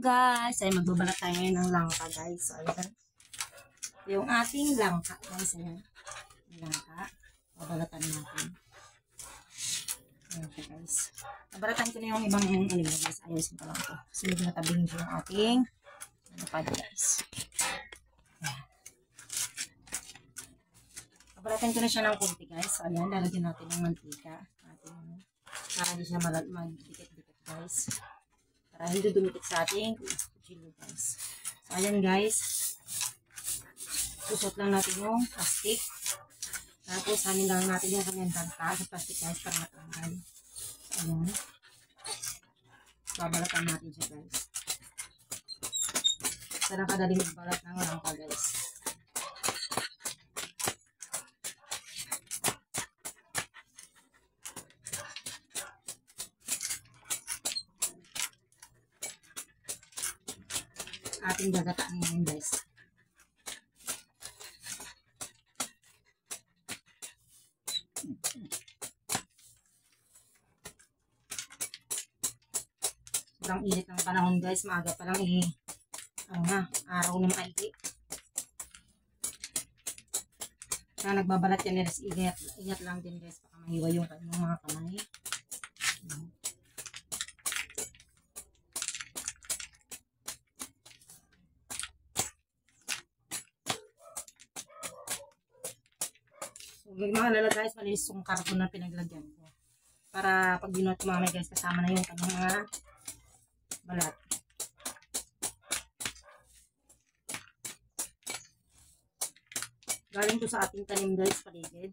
Guys, ay magbabalat tayo ngayon ng langka guys. So, ayan. Yung ating langka guys. Ayan. Langka. Babalatan natin. Ayan siya guys. Babalatan ko na yung ibang guys. Ayusin ko lang ito. Kasi medyo natabing yung ating pad guys. Ayan. Babalatan ko na siya ng kunti guys. So, ayan. Lalagyan natin ng mantika. Para hindi siya magdikit-dikit guys. Para hindi dumikit sa ating kuchilyo guys. So, ayan guys. Susot lang natin yung plastic. Tapos, hanin lang natin yung kanyang tanta sa plastic guys para matanggal. So, ayan. Babalatan natin siya guys. Sarang kadali magbalat ng langka guys. Ating gagataan ngayon guys. Sobrang init ng panahon guys. Maaga pa lang araw ng maigi. Kaya nagbabalat yan guys. Ingat lang din guys. Baka mahiwa yung mga kamay. Huwag mahalala guys, malinis yung carbon na pinaglagyan ko. Para pag binuhat ko mamaya guys, kasama na yung kanyang mga balat. Galing to sa ating tanim guys, paligid.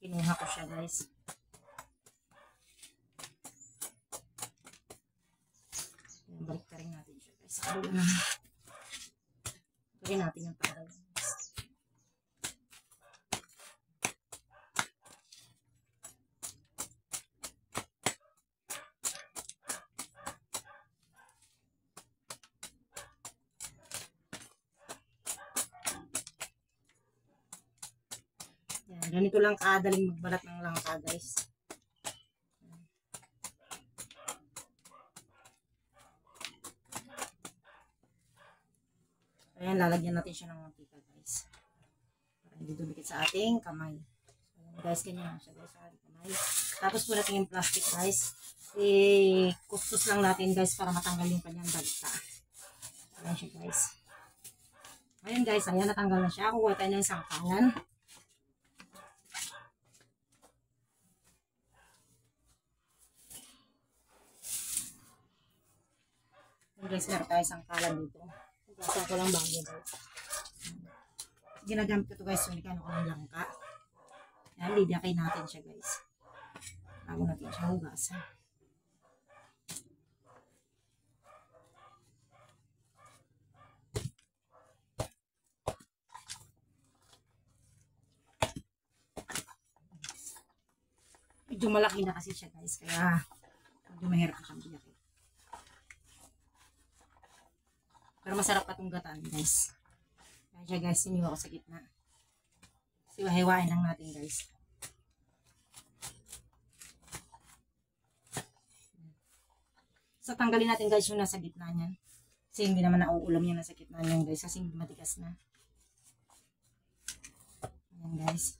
Kinuha ko siya guys. Balik ka rin natin siya guys. Gawin natin yung tagal. Ganito lang kadaling magbalat ng langka guys. Ayan, lalagyan natin siya ng mantika guys. Para hindi dumikit sa ating kamay. So, ayan guys, ganyan siya guys sa ating kamay. Tapos po natin yung plastic guys. Kustos lang natin guys para matanggal yung kanyang dagta. Ayan siya guys. Ayan guys, ayan natanggal na siya. Kuha tayo ng sangkalan. Guys, meron tayo sangkalan dito. Hugasan ko lang bago guys. Ginagamit ko ito guys. Sulikan ako ng langka. Ayan, lidakay natin siya guys. Bago natin siya hugasan. Medyo malaki na kasi siya guys. Kaya medyo mahirap na siyang biyakin. Pero masarap pa itong gataan guys. Kaya siya guys, siniwa ko sa gitna. Siwa-hiwain lang natin guys. So tanggalin natin guys yung nasa gitna niyan. Kasi hindi naman nauulam yung nasa gitna niyan guys. Kasi matigas na. Ayan guys.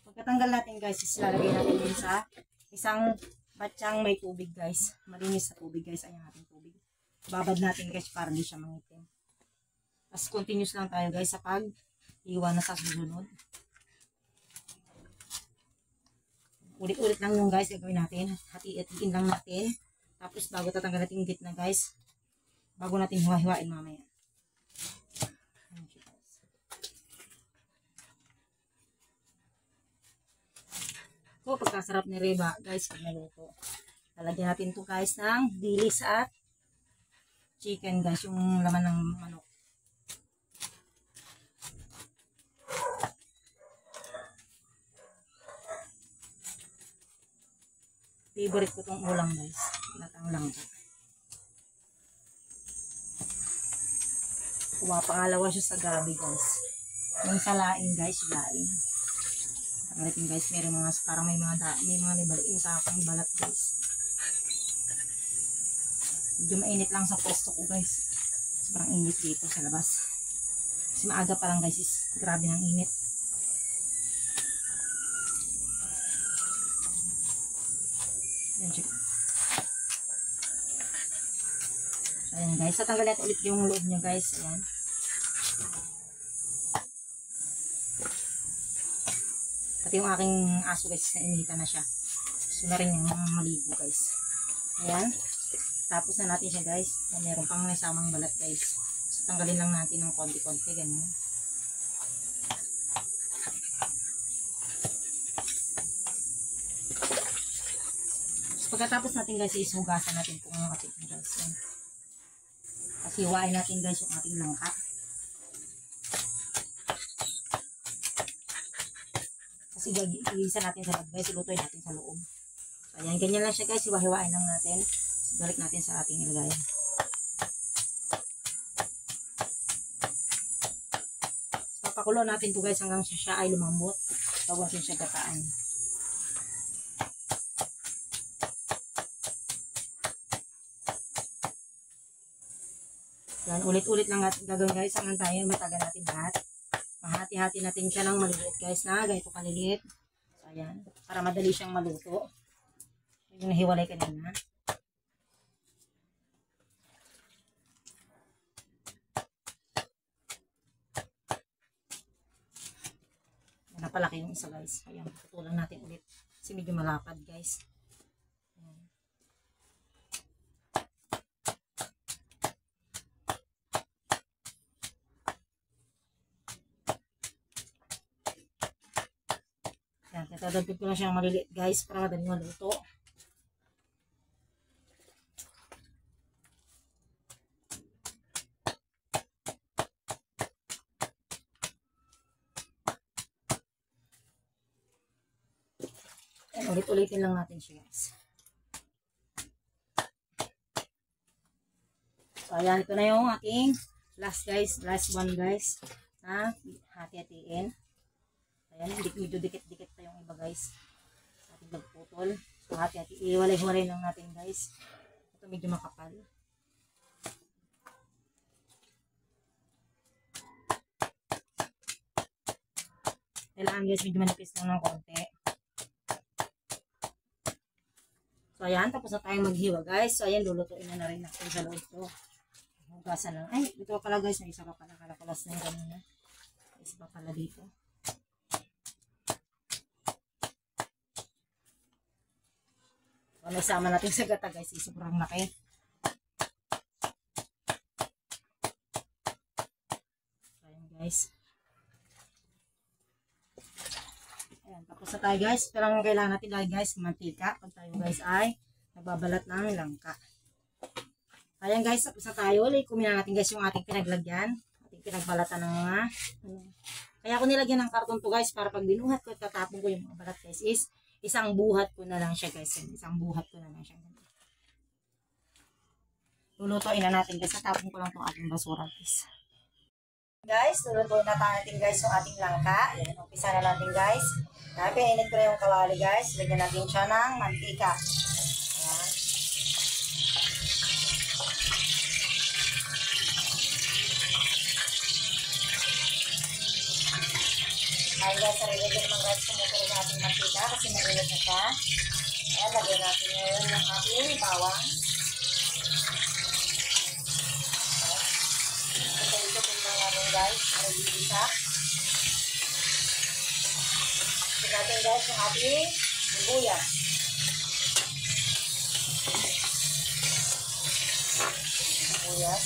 Pagkatanggal natin guys, ilalagay natin din sa isang batyang may tubig guys. Malinis sa tubig guys. Ayan ating tubig. Babad natin guys para hindi siya mangitim. Tapos continuous lang tayo guys sa pag-iwa na sa susunod. Ulit-ulit lang yung guys gagawin natin. Hati-hatiin lang natin. Tapos bago tatanggal natin yung gitna guys. Bago natin hiwa-hiwain mamaya. Ayan siya guys. So, pagkasarap ni Reba, guys, pag naluto. Lalagyan natin to guys ng dilis at chicken, guys, yung laman ng manok. Favorite ko tong ulam, guys. Latang langka. Kuha pangalawa siya sa gabi, guys. Yung sa laing, guys, laing. Tanggalin guys, meron mga, parang may mga nibalik na sa aking balat guys. Medyo mainit lang sa pwesto ko guys. Sobrang init dito sa labas. Kasi maaga pa lang guys, grabe ng init. Ayan, check. So, ayan guys, tatanggalin natin ulit yung loob nyo guys. Ayan. Pati yung aking aso guys, nainitan na siya. Gusto na rin yung maligo guys. Ayan. Tapos na natin siya guys. So, meron pang nasamang balat guys. So, tanggalin lang natin ng konti-konti. Ganyan. So, pagkatapos natin guys, isugasan natin kung ating guys. Kasi hiwain natin guys yung ating langka. Kasi igisa natin sa loob guys. Ilutoy natin sa loob. So, ayan. Ganyan lang siya guys. Hiwa-hiwain lang natin. Balik natin sa ating ilagayan. So, papakulo natin ito guys hanggang siya ay lumambot. Tawag natin siya gataan. Yan, ulit-ulit lang natin gagawin guys hanggang tayo matagal natin lahat. Mahati-hati natin siya ng maliliit guys na ganito kaliliit. So, ayan. Para madali siyang maluto. Yung nahiwalay kanina. Napalaki yung isa guys. Ayan, tutulan natin ulit. Kasi medyo malapad guys. Ayan. Ayan, tatadagdag ko na siyang maliliit guys para madaling maluto. Ulit-ulitin lang natin siya guys. So ayan, ito na yung ating last guys, last one guys na hati-hatiin. Ayan, medyo dikit-dikit pa yung iba guys sa ating pagputol. So hati-hati, iwalay-walay lang natin guys. Ito medyo makapal. Kailangan guys medyo manipis lang ng konti. So, ayan. Tapos na tayong maghiwa, guys. So, ayan. Lulutuin na rin natin sa loob to. Hugasan lang. Ay, ito pala, guys. May isa pa pala. Kalakulas na yung kanina. May isa pa pala dito. So, naisama natin sa gata, guys. Sobrang laki. So, ayan, guys. Ayan, tapos na tayo guys. Pero ang kailangan natin lagi guys, mantika. Pag tayo guys ay nagbabalat ng langka. Ayan guys, tapos na tayo. Kumin natin guys yung ating pinaglagyan. Ating pinagbalatan ng mga kaya ako nilagyan ng karton to guys para pag binuhat ko at tatapon ko yung mga balat guys is isang buhat ko na lang siya guys. Isang buhat ko na lang siya. Lulutuin na natin guys. Tatapon ko lang itong ating basura guys. Guys, lulutuin na natin guys yung ating langka. Ayan, umpisa na natin guys. Pinainit ko na yung kawali guys. Lagyan natin siya ng mantika. Ayan. Ayan guys, sarili din naman guys kumukulo sa ating mantika kasi mainit na siya. Ayan, lagyan natin ngayon yung ating bawang. Guys, para bisa. Tignan natin guys yung ating sibuyas. Sibuyas.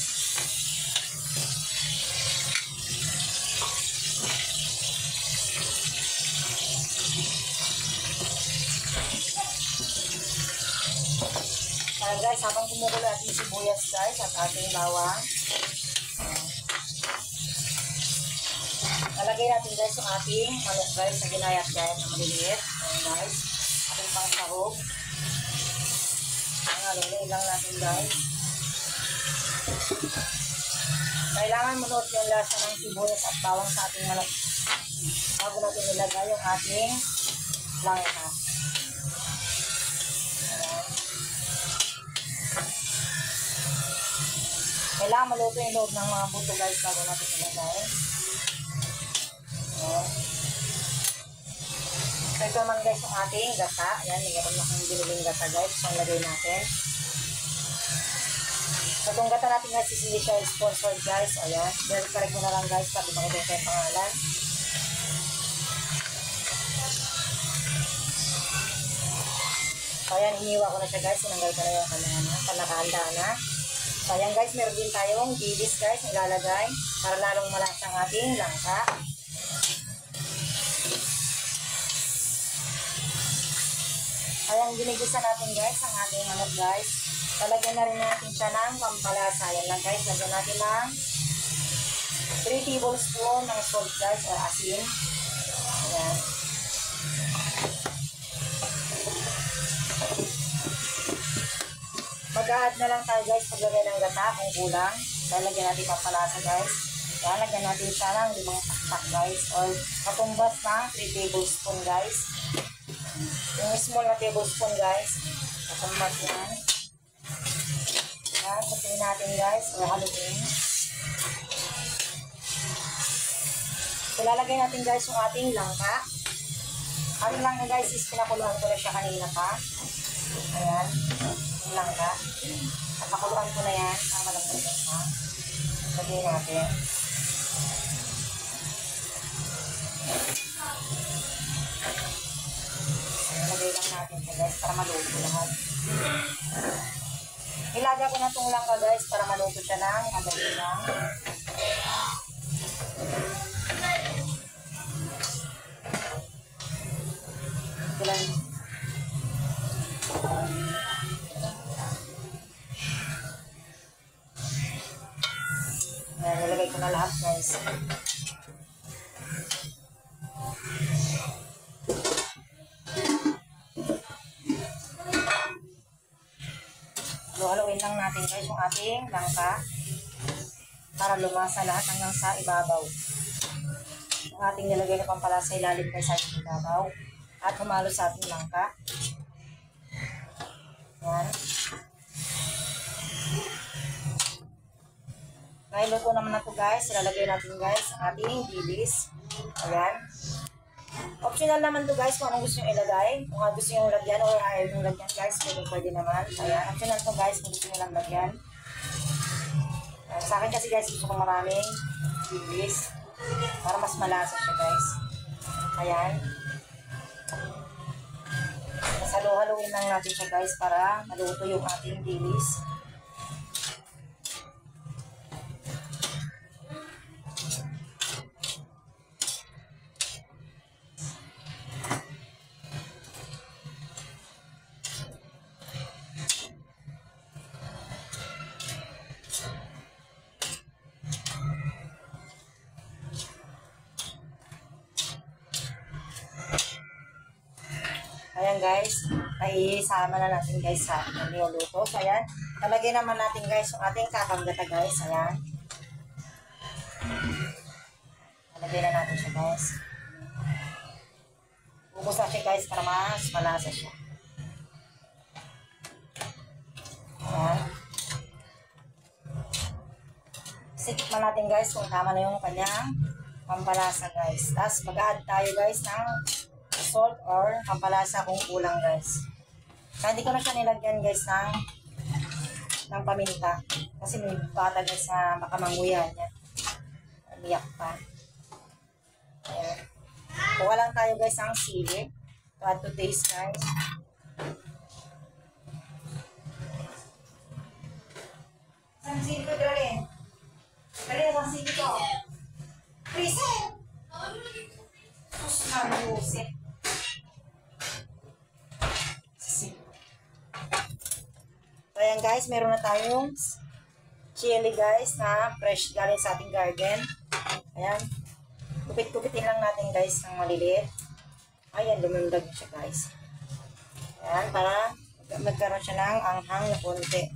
Kaya guys, habang kumukulo ating sibuyas guys at ating bawang, lalagay natin guys yung ating manok guys na ginayat guys na maliliit. Ayan guys, ating pang sahog. Lalagay lang natin guys. Kailangan manood yung lasa ng sibuyas at bawang sa ating manok bago natin nilagay yung ating langka. Kailangan maluto yung loob ng mga buto guys bago natin ilagay. Ayan. So ito naman guys yung ating gata. Ayan, mayroon na akong biniling gata guys. So lagay natin. So itong gata natin guys is hindi siya sponsored guys. Ayan, correct mo na lang guys para di makita yung pangalan. So ayan, iniwa ko na siya guys. Sinanggal ko na yung nakahanda na. So ayan guys, meron din tayong dilis guys ilalagay para lalong malasa ang ating langka. Ayan, ginigisa natin guys ang ating manok guys. Talagyan na rin natin siya ng pampalasa. Ayan lang guys, lagyan natin ng 3 tablespoon ng salt guys o asin. Ayan. Mag-add na lang tayo guys paglagay ng gata kung kulang. Lalagyan natin pampalasa guys. Lalagyan natin siya ng 5 taktak guys or katumbas ng 3 tablespoon guys. Yung small na tablespoon guys. Katumbas yan. Ayan, sasayin natin guys or halutin. So lalagay natin guys yung ating langka. Ano lang guys is pinakuluan ko na siya kanina pa. Ayan. Langka. At pakuluan ko na yan ang malambot na. Lagyan natin. Lagay lang natin siya guys para maluto lahat. Ilagay ko na itong langka guys para maluto siya ng madali lang. Ito lang. Ayan, nilagay ko na lahat guys. Haluin lang natin guys yung ating langka para lumasa lahat hanggang sa ibabaw. Ang ating nilagay na pampalasa ilalim guys sa ibabaw at humalo sa ating langka. Ayan. Dahil luto naman na ito guys, ilalagay natin guys ang ating dilis. Ayan. Optional naman ito guys kung anong gusto nyo ilagay. Kung gusto nyo lagyan or ayaw nyo lagyan guys, pwede naman. Ayan. Optional ito guys kung gusto nyo lang lagyan. Ayan. Sa akin kasi guys, gusto ko maraming dilis para mas malasa siya guys. Ayan. Halo-haloin lang natin siya guys para maluto yung ating dilis. Ayan guys, ay isama na natin guys sa niluluto. So ayan, talagay naman natin guys yung ating kakanggata guys. Ayan. Talagay na natin siya guys. Ubus na siya guys para mas malasa siya. Ayan. Sikman natin guys kung tama na yung kanyang pampalasa guys. Tapos mag-add tayo guys ng salt or pampalasa kung kulang guys. Kaya hindi ko na siya nilagyan guys ng paminta. Kasi may bata guys na baka manguya niya. Umiyak pa. Ayan. Kuha lang tayo guys ng sili. To add to taste guys. Saan sili ko dralin? Dralin, saan sili ko? Please! Sus, mabusit. So ayan guys, meron na tayong chili guys na fresh galing sa ating garden. Ayan. Kupit-kupitin lang natin guys ng maliliit. Ayan, lumundag siya guys. Ayan, para magkaroon siya ng anghang na konti.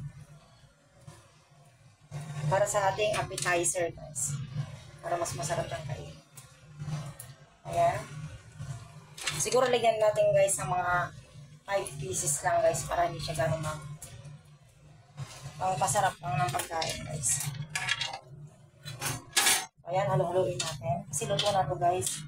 Para sa ating appetizer guys. Para mas masarap ang kain. Ayan. Siguro lagyan natin guys ng mga 5 pieces lang guys para hindi siya ganun pasarap lang ng pagkain guys. Ayan, halo-haloin natin. Kasi luto na to guys.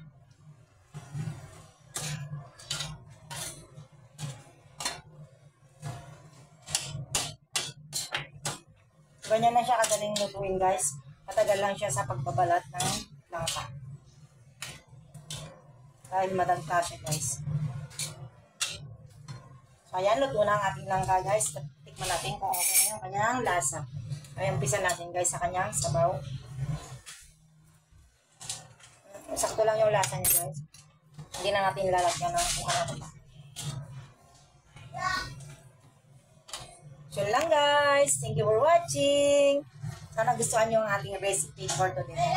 Ganyan na siya kadaling lutuin guys. Matagal lang siya sa pagbabalat ng langka. Dahil madagta siya guys. So ayan, luto na ang ating langka guys. Tikman natin kung okay na yung kanyang lasa. Ayan, umpisa natin guys sa kanyang sabaw. Sakto lang yung lasa niya guys. Hindi na natin lalagyan ng kung ano pa. So lang guys. Thank you for watching. Sana gustuhan nyo ang ating recipe for today.